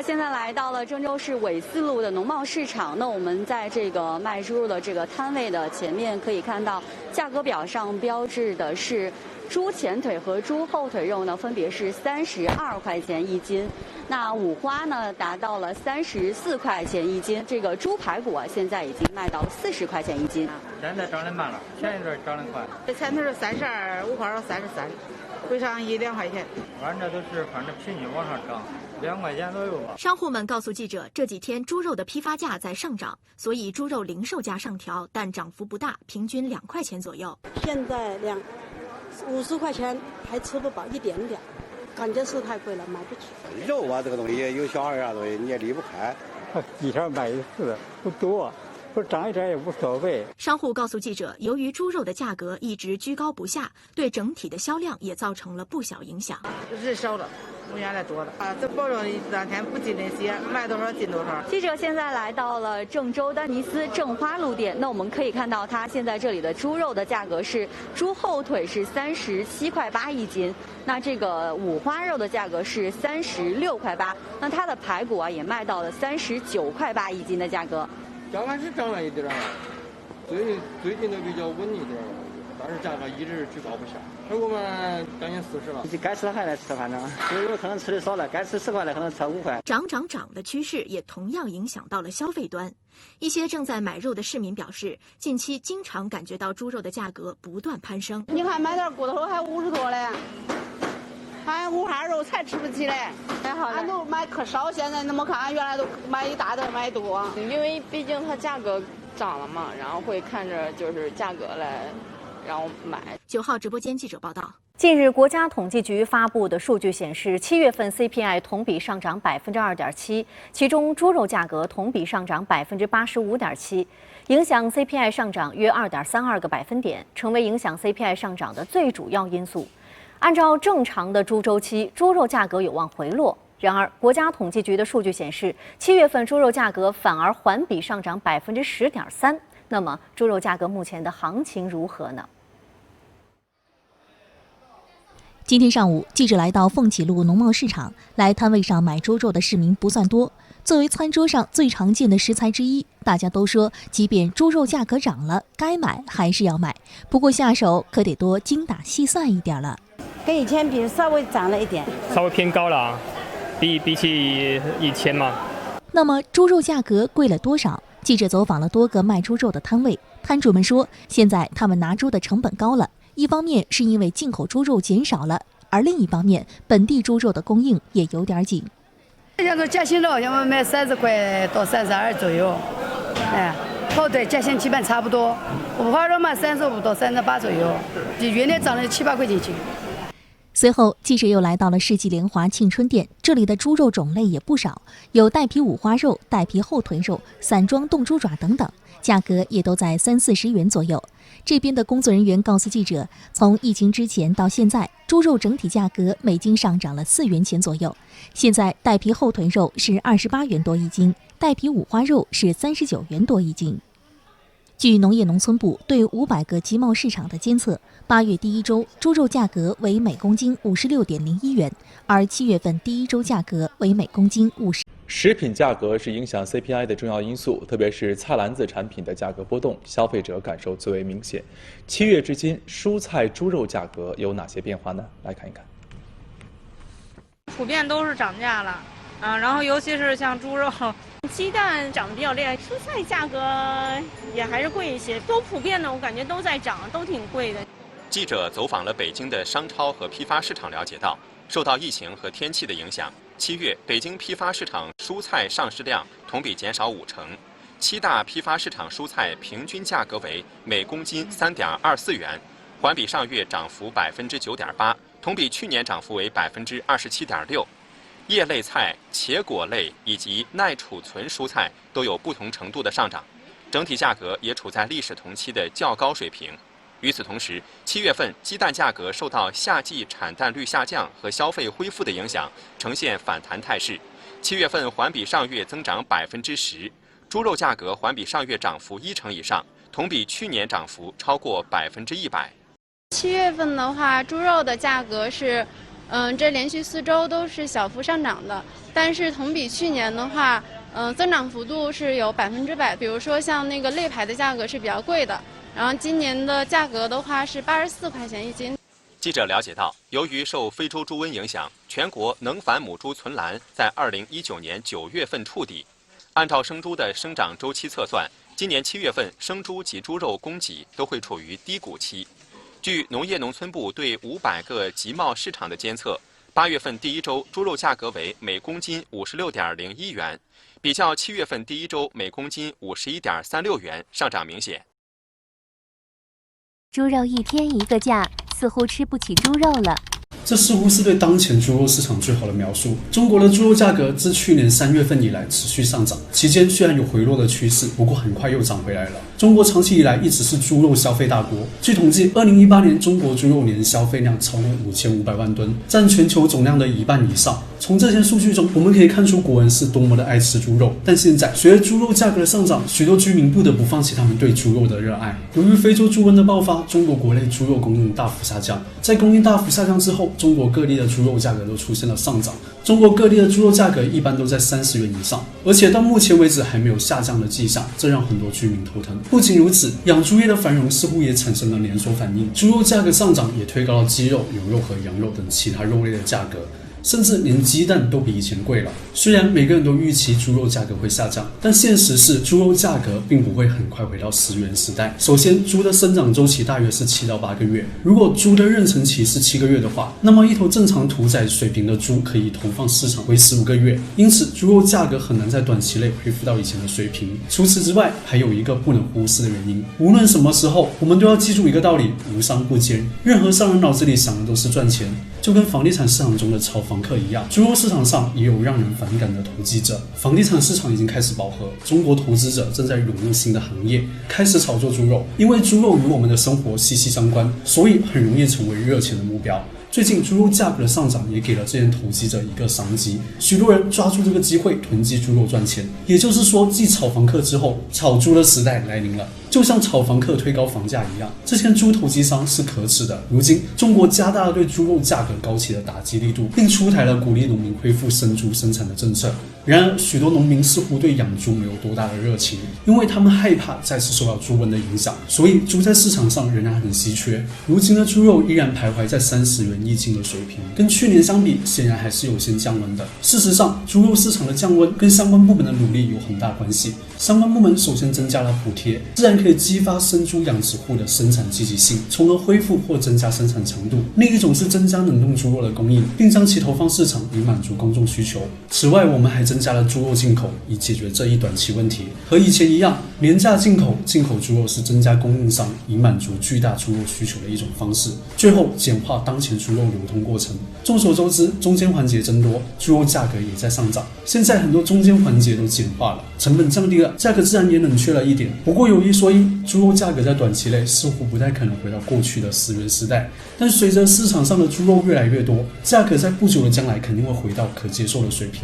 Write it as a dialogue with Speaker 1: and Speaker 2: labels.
Speaker 1: 现在来到了郑州市纬四路的农贸市场。那我们在这个卖猪肉的这个摊位的前面可以看到，价格表上标志的是猪前腿和猪后腿肉呢，分别是32块钱一斤。那五花呢，达到了34块钱一斤。这个猪排骨啊，现在已经卖到40块钱一斤。
Speaker 2: 现在涨得慢了，前一阵涨得快。
Speaker 3: 这前头是32，五花肉33，会上1-2块钱。
Speaker 2: 反正都是反正平均往上涨。2块钱左右吧。
Speaker 4: 商户们告诉记者，这几天猪肉的批发价在上涨，所以猪肉零售价上调，但涨幅不大，平均2块钱左右。
Speaker 5: 现在50块钱还吃不饱一点点，感觉是太贵了，买不起。
Speaker 6: 肉啊，这个东西有小孩啊，东西你也离不开。
Speaker 2: 一天卖一次不多。不涨一点也无所谓。
Speaker 4: 商户告诉记者，由于猪肉的价格一直居高不下，对整体的销量也造成了不小影响。
Speaker 3: 人少了，我原来多了啊，这保证当天不进那些，卖多少进多少。
Speaker 1: 记者现在来到了郑州丹尼斯正花路店，那我们可以看到，它现在这里的猪肉的价格是猪后腿是37块8一斤，那这个五花肉的价格是36块8，那它的排骨啊也卖到了39块8一斤的价格。
Speaker 7: 价格是涨了一点儿，最近都比较稳一点儿，但是价格一直居高不下。我们将近40了，
Speaker 8: 该吃的还来吃，反正有可能吃的少了，该吃10块的可能吃5块。
Speaker 4: 涨的趋势也同样影响到了消费端。一些正在买肉的市民表示，近期经常感觉到猪肉的价格不断攀升。
Speaker 3: 你看买点骨头还50多嘞。俺五花肉才吃不起嘞，俺都买可少，现在那么看，俺原来都买一大袋买多。
Speaker 9: 因为毕竟它价格涨了嘛，然后会看着就是价格来让我买。
Speaker 4: 9号直播间记者报道。
Speaker 10: 近日，国家统计局发布的数据显示，7月份 CPI 同比上涨2.7%，其中猪肉价格同比上涨85.7%，影响 CPI 上涨约2.32个百分点，成为影响 CPI 上涨的最主要因素。按照正常的猪周期，猪肉价格有望回落。然而，国家统计局的数据显示，7月份猪肉价格反而环比上涨10.3%。那么，猪肉价格目前的行情如何呢？
Speaker 11: 今天上午，记者来到凤起路农贸市场，来摊位上买猪肉的市民不算多。作为餐桌上最常见的食材之一，大家都说，即便猪肉价格涨了，该买还是要买。不过下手可得多精打细算一点了。
Speaker 12: 跟以前比稍微涨了一点，
Speaker 13: 稍微偏高了，比起以前嘛。
Speaker 11: 那么猪肉价格贵了多少？记者走访了多个卖猪肉的摊位，摊主们说，现在他们拿猪的成本高了，一方面是因为进口猪肉减少了，而另一方面本地猪肉的供应也有点紧。
Speaker 14: 像个夹心肉，要么卖30块到32左右，后腿夹心基本差不多，五花肉嘛35到38左右，原来涨了7-8块钱斤。
Speaker 11: 随后，记者又来到了世纪联华庆春店，这里的猪肉种类也不少，有带皮五花肉、带皮后腿肉、散装冻猪爪等等，价格也都在30-40元左右。这边的工作人员告诉记者，从疫情之前到现在，猪肉整体价格每斤上涨了4元钱左右。现在带皮后腿肉是28元多一斤，带皮五花肉是39元多一斤。据农业农村部对500个集贸市场的监测，8月第一周猪肉价格为每公斤56.01元，而7月份第一周价格为每公斤50。
Speaker 15: 食品价格是影响 CPI 的重要因素，特别是菜篮子产品的价格波动，消费者感受最为明显。7月至今，蔬菜、猪肉价格有哪些变化呢？来看一看。
Speaker 16: 普遍都是涨价了，然后尤其是像猪肉。鸡蛋涨得比较厉害，蔬菜价格也还是贵一些，都普遍的，我感觉都在涨，都挺贵的。
Speaker 17: 记者走访了北京的商超和批发市场，了解到，受到疫情和天气的影响，7月北京批发市场蔬菜上市量同比减少50%，7大批发市场蔬菜平均价格为每公斤3.24元，环比上月涨幅9.8%，同比去年涨幅为27.6%。叶类菜、茄果类以及耐储存蔬菜都有不同程度的上涨，整体价格也处在历史同期的较高水平。与此同时，7月份鸡蛋价格受到夏季产蛋率下降和消费恢复的影响，呈现反弹态势。7月份环比上月增长10%，猪肉价格环比上月涨幅1成以上，同比去年涨幅超过100%。
Speaker 18: 7月份的话，猪肉的价格是，这连续4周都是小幅上涨的，但是同比去年的话，增长幅度是有100%。比如说像那个肋排的价格是比较贵的。然后今年的价格的话是84块钱1斤。
Speaker 17: 记者了解到，由于受非洲猪瘟影响，全国能繁母猪存栏在2019年9月份触底。按照生猪的生长周期测算，今年7月份生猪及猪肉供给都会处于低谷期。据农业农村部对500个集贸市场的监测，8月份第1周猪肉价格为每公斤56.01元，比较7月份第1周每公斤51.36元上涨明显。
Speaker 11: 猪肉一天一个价，似乎吃不起猪肉了。
Speaker 19: 这似乎是对当前猪肉市场最好的描述。中国的猪肉价格自去年3月份以来持续上涨，期间虽然有回落的趋势，不过很快又涨回来了。中国长期以来一直是猪肉消费大国。据统计，2018年中国猪肉年消费量超过5500万吨，占全球总量的1半以上。从这些数据中，我们可以看出国人是多么的爱吃猪肉。但现在，随着猪肉价格的上涨，许多居民不得不放弃他们对猪肉的热爱。由于非洲猪瘟的爆发，中国国内猪肉供应大幅下降。在供应大幅下降之后，中国各地的猪肉价格都出现了上涨。中国各地的猪肉价格一般都在30元以上，而且到目前为止还没有下降的迹象，这让很多居民头疼。不仅如此，养猪业的繁荣似乎也产生了连锁反应，猪肉价格上涨也推高了鸡肉、牛肉和羊肉等其他肉类的价格。甚至连鸡蛋都比以前贵了。虽然每个人都预期猪肉价格会下降，但现实是猪肉价格并不会很快回到10元时代。首先，猪的生长周期大约是7到8个月，如果猪的妊娠期是7个月的话，那么一头正常屠宰水平的猪可以投放市场为15个月，因此猪肉价格很难在短期内恢复到以前的水平。除此之外，还有一个不能忽视的原因，无论什么时候，我们都要记住一个道理：无商不奸。任何商人脑子里想的都是赚钱，就跟房地产市场中的炒房客一样，猪肉市场上也有让人反感的投机者。房地产市场已经开始饱和，中国投资者正在涌入新的行业，开始炒作猪肉。因为猪肉与我们的生活息息相关，所以很容易成为热钱的目标。最近猪肉价格的上涨也给了这些投机者一个商机，许多人抓住这个机会囤积猪肉赚钱。也就是说，继炒房客之后，炒猪的时代来临了。就像炒房客推高房价一样，这些猪投机商是可耻的。如今，中国加大了对猪肉价格高企的打击力度，并出台了鼓励农民恢复生猪生产的政策。然而，许多农民似乎对养猪没有多大的热情，因为他们害怕再次受到猪瘟的影响，所以猪在市场上仍然很稀缺。如今的猪肉依然徘徊在30元1斤的水平，跟去年相比，显然还是有些降温的。事实上，猪肉市场的降温跟相关部门的努力有很大关系。相关部门首先增加了补贴，自然可以激发生猪养殖户的生产积极性，从而恢复或增加生产强度。另一种是增加冷冻猪肉的供应，并将其投放市场以满足公众需求。此外，我们还增加了猪肉进口，以解决这一短期问题。和以前一样，廉价进口猪肉是增加供应商以满足巨大猪肉需求的一种方式。最后，简化当前猪肉流通过程。众所周知，中间环节增多，猪肉价格也在上涨。现在很多中间环节都简化了，成本降低了，价格自然也冷却了一点。不过有一说一，猪肉价格在短期内似乎不太可能回到过去的10元时代，但随着市场上的猪肉越来越多，价格在不久的将来肯定会回到可接受的水平。